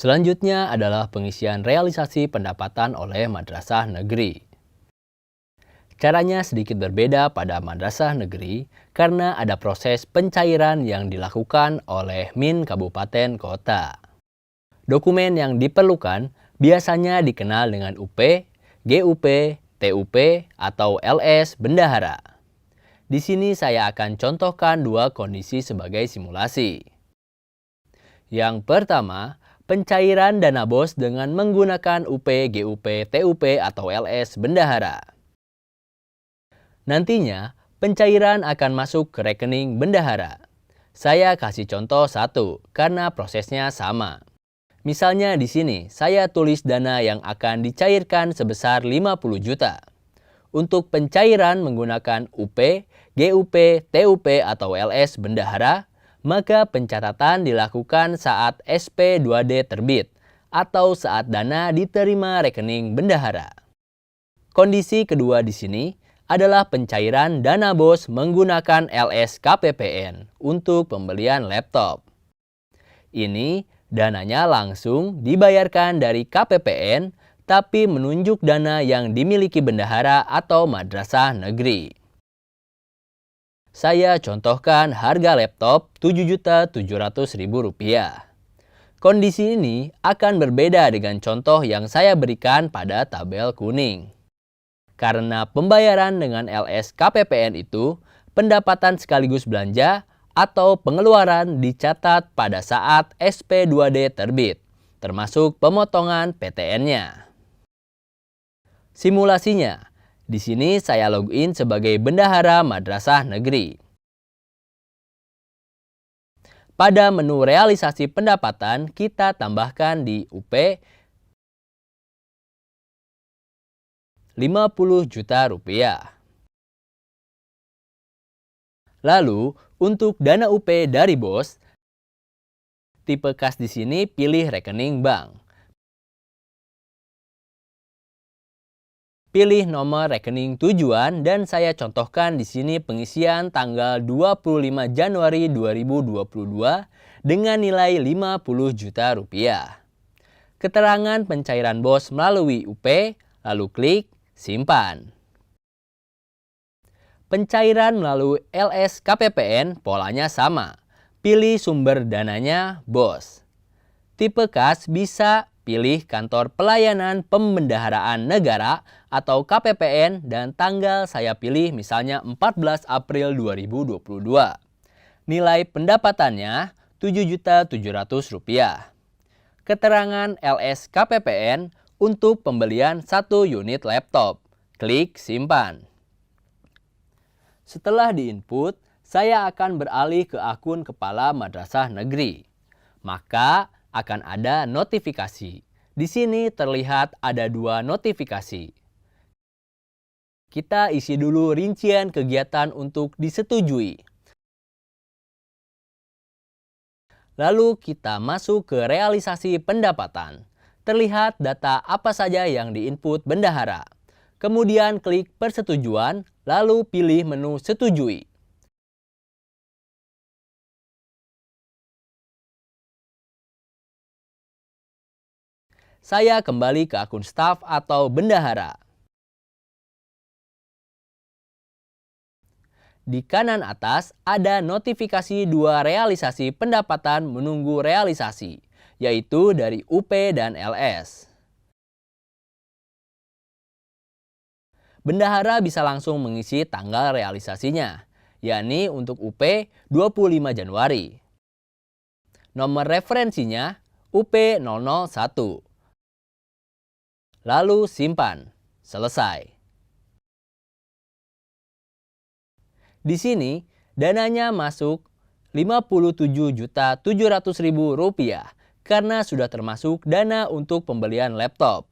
Selanjutnya adalah pengisian realisasi pendapatan oleh madrasah negeri. Caranya sedikit berbeda pada madrasah negeri karena ada proses pencairan yang dilakukan oleh Min Kabupaten Kota. Dokumen yang diperlukan biasanya dikenal dengan UP, GUP, TUP, atau LS Bendahara. Di sini saya akan contohkan dua kondisi sebagai simulasi. Yang pertama, pencairan dana BOS dengan menggunakan UP, GUP, TUP, atau LS Bendahara. Nantinya, pencairan akan masuk ke rekening bendahara. Saya kasih contoh satu, karena prosesnya sama. Misalnya di sini, saya tulis dana yang akan dicairkan sebesar 50 juta. Untuk pencairan menggunakan UP, GUP, TUP, atau LS bendahara, maka pencatatan dilakukan saat SP2D terbit, atau saat dana diterima rekening bendahara. Kondisi kedua di sini adalah pencairan dana BOS menggunakan LS KPPN untuk pembelian laptop. Ini dananya langsung dibayarkan dari KPPN tapi menunjuk dana yang dimiliki bendahara atau madrasah negeri. Saya contohkan harga laptop Rp7.700.000. Kondisi ini akan berbeda dengan contoh yang saya berikan pada tabel kuning. Karena pembayaran dengan LS KPPN itu pendapatan sekaligus belanja atau pengeluaran dicatat pada saat SP2D terbit, termasuk pemotongan PTN-nya. Simulasinya, di sini saya login sebagai bendahara madrasah negeri. Pada menu realisasi pendapatan, kita tambahkan di UP 50 juta rupiah. Lalu, untuk dana UP dari BOS, tipe kas di sini pilih rekening bank. Pilih nomor rekening tujuan dan saya contohkan di sini pengisian tanggal 25 Januari 2022 dengan nilai 50 juta rupiah. Keterangan pencairan BOS melalui UP, lalu klik simpan. Pencairan melalui LS KPPN polanya sama. Pilih sumber dananya BOS. Tipe kas bisa pilih kantor pelayanan pembendaharaan negara atau KPPN dan tanggal saya pilih misalnya 14 April 2022. Nilai pendapatannya Rp7.700.000. Keterangan LS KPPN untuk pembelian 1 unit laptop. Klik simpan. Setelah diinput, saya akan beralih ke akun kepala madrasah negeri. Maka akan ada notifikasi. Di sini terlihat ada dua notifikasi. Kita isi dulu rincian kegiatan untuk disetujui. Lalu kita masuk ke realisasi pendapatan. Terlihat data apa saja yang diinput bendahara. Kemudian klik persetujuan, lalu pilih menu setujui. Saya kembali ke akun staf atau bendahara. Di kanan atas ada notifikasi dua realisasi pendapatan menunggu realisasi, yaitu dari UP dan LS. Bendahara bisa langsung mengisi tanggal realisasinya, yakni untuk UP 25 Januari. Nomor referensinya UP 001. Lalu simpan. Selesai. Di sini dananya masuk Rp57.700.000 karena sudah termasuk dana untuk pembelian laptop.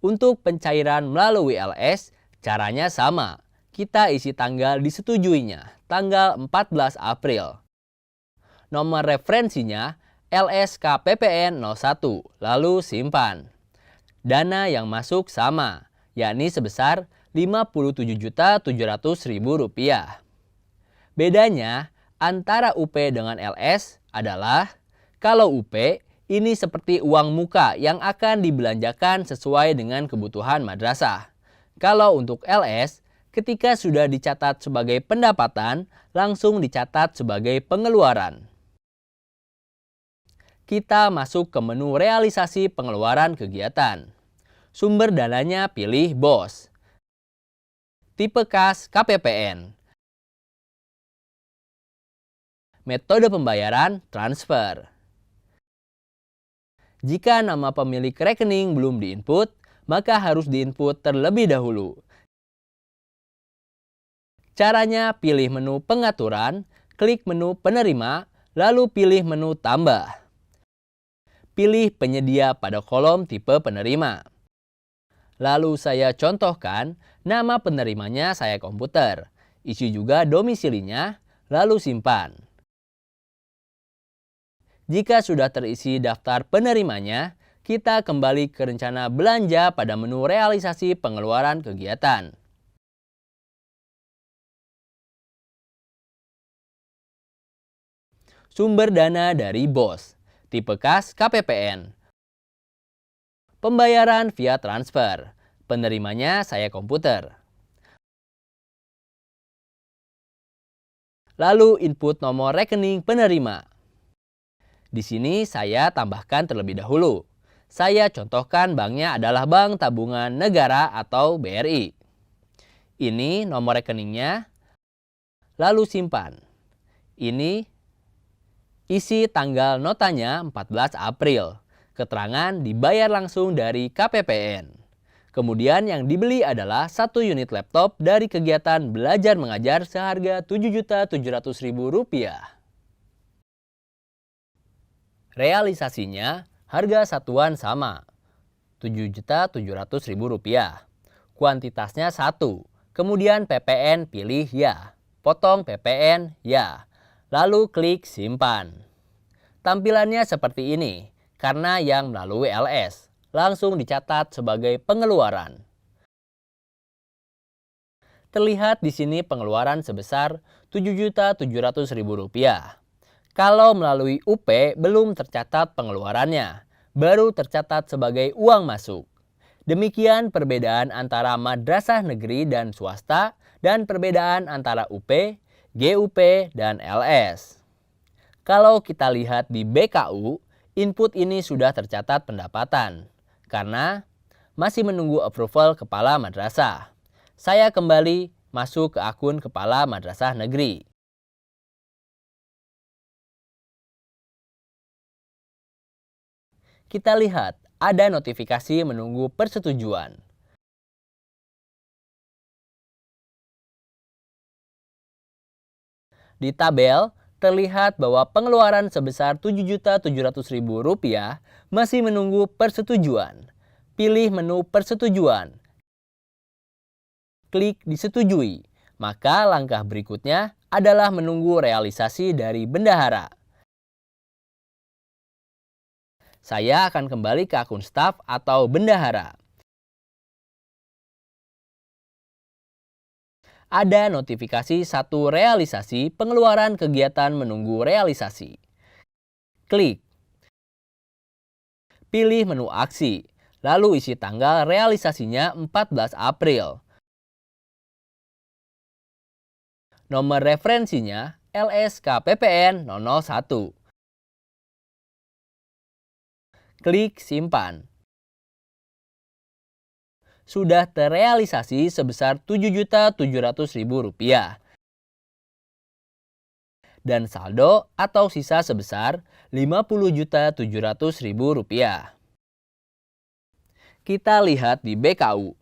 Untuk pencairan melalui LS, caranya sama. Kita isi tanggal disetujuinya, tanggal 14 April. Nomor referensinya LSKPPN 01, lalu simpan. Dana yang masuk sama, yakni sebesar Rp57.700.000. Bedanya antara UP dengan LS, adalah kalau UP ini seperti uang muka yang akan dibelanjakan sesuai dengan kebutuhan madrasah. Kalau untuk LS, ketika sudah dicatat sebagai pendapatan, langsung dicatat sebagai pengeluaran. Kita masuk ke menu realisasi pengeluaran kegiatan. Sumber dananya pilih BOS. Tipe kas KPPN. Metode pembayaran transfer. Jika nama pemilik rekening belum diinput, maka harus diinput terlebih dahulu. Caranya pilih menu pengaturan, klik menu penerima, lalu pilih menu tambah. Pilih penyedia pada kolom tipe penerima. Lalu saya contohkan, nama penerimanya saya komputer. Isi juga domisilinya, lalu simpan. Jika sudah terisi daftar penerimanya, kita kembali ke rencana belanja pada menu realisasi pengeluaran kegiatan. Sumber dana dari BOS, tipe kas KPPN. Pembayaran via transfer, penerimanya saya komputer. Lalu input nomor rekening penerima. Di sini saya tambahkan terlebih dahulu. Saya contohkan banknya adalah Bank Tabungan Negara atau BRI. Ini nomor rekeningnya, lalu simpan. Ini isi tanggal notanya 14 April. Keterangan dibayar langsung dari KPPN. Kemudian yang dibeli adalah 1 unit laptop dari kegiatan belajar mengajar seharga Rp7.700.000. Realisasinya harga satuan sama, Rp7.700.000. Kuantitasnya 1, kemudian PPN pilih ya, potong PPN ya, lalu klik simpan. Tampilannya seperti ini, karena yang melalui LS, langsung dicatat sebagai pengeluaran. Terlihat di sini pengeluaran sebesar Rp7.700.000. Kalau melalui UP belum tercatat pengeluarannya, baru tercatat sebagai uang masuk. Demikian perbedaan antara madrasah negeri dan swasta dan perbedaan antara UP, GUP, dan LS. Kalau kita lihat di BKU, input ini sudah tercatat pendapatan, karena masih menunggu approval kepala madrasah. Saya kembali masuk ke akun kepala madrasah negeri. Kita lihat ada notifikasi menunggu persetujuan. Di tabel, terlihat bahwa pengeluaran sebesar Rp7.700.000 masih menunggu persetujuan. Pilih menu persetujuan. Klik disetujui. Maka langkah berikutnya adalah menunggu realisasi dari bendahara. Saya akan kembali ke akun staf atau bendahara. Ada notifikasi 1 realisasi pengeluaran kegiatan menunggu realisasi. Klik. Pilih menu aksi, lalu isi tanggal realisasinya 14 April. Nomor referensinya LSKPPN 001. Klik simpan. Sudah terrealisasi sebesar Rp7.700.000. Dan saldo atau sisa sebesar Rp50.700.000. Kita lihat di BKU.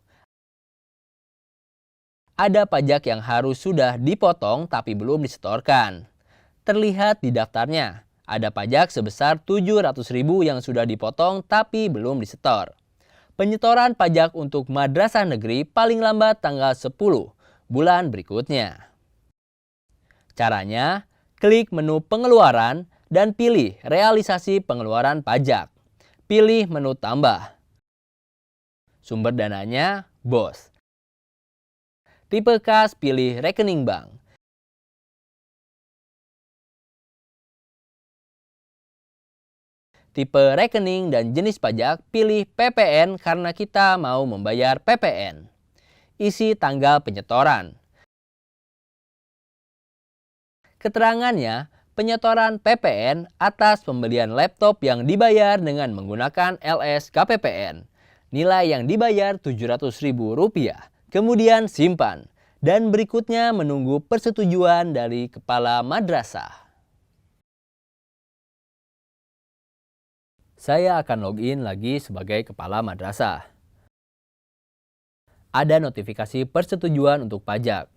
Ada pajak yang harus sudah dipotong tapi belum disetorkan. Terlihat di daftarnya. Ada pajak sebesar Rp700.000 yang sudah dipotong tapi belum disetor. Penyetoran pajak untuk madrasah negeri paling lambat tanggal 10 bulan berikutnya. Caranya, klik menu pengeluaran dan pilih realisasi pengeluaran pajak. Pilih menu tambah. Sumber dananya BOS. Tipe kas pilih rekening bank. Tipe rekening dan jenis pajak, pilih PPN karena kita mau membayar PPN. Isi tanggal penyetoran. Keterangannya, penyetoran PPN atas pembelian laptop yang dibayar dengan menggunakan LS KPPN. Nilai yang dibayar Rp700.000. Kemudian simpan. Dan berikutnya menunggu persetujuan dari kepala madrasah. Saya akan login lagi sebagai kepala madrasah. Ada notifikasi persetujuan untuk pajak.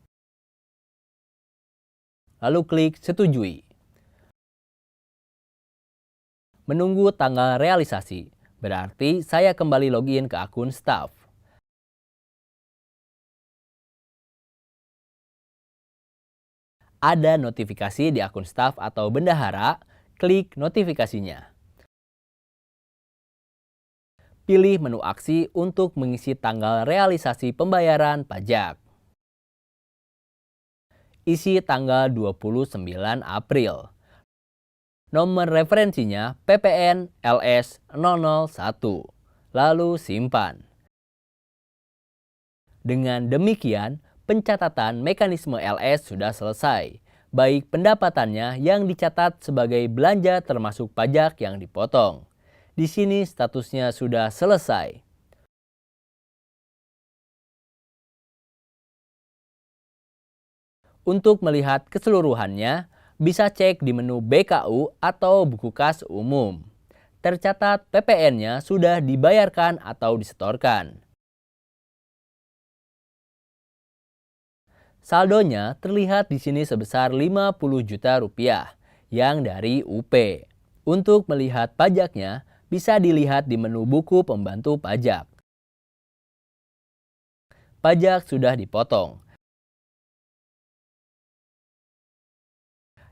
Lalu klik setujui. Menunggu tanggal realisasi, berarti saya kembali login ke akun staf. Ada notifikasi di akun staf atau bendahara, klik notifikasinya. Pilih menu aksi untuk mengisi tanggal realisasi pembayaran pajak. Isi tanggal 29 April. Nomor referensinya PPN LS 001. Lalu simpan. Dengan demikian, pencatatan mekanisme LS sudah selesai. Baik pendapatannya yang dicatat sebagai belanja termasuk pajak yang dipotong. Di sini statusnya sudah selesai. Untuk melihat keseluruhannya, bisa cek di menu BKU atau buku kas umum. Tercatat PPN-nya sudah dibayarkan atau disetorkan. Saldonya terlihat di sini sebesar Rp50 juta yang dari UP. Untuk melihat pajaknya, bisa dilihat di menu buku pembantu pajak. Pajak sudah dipotong.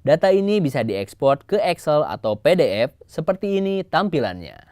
Data ini bisa diekspor ke Excel atau PDF, seperti ini tampilannya.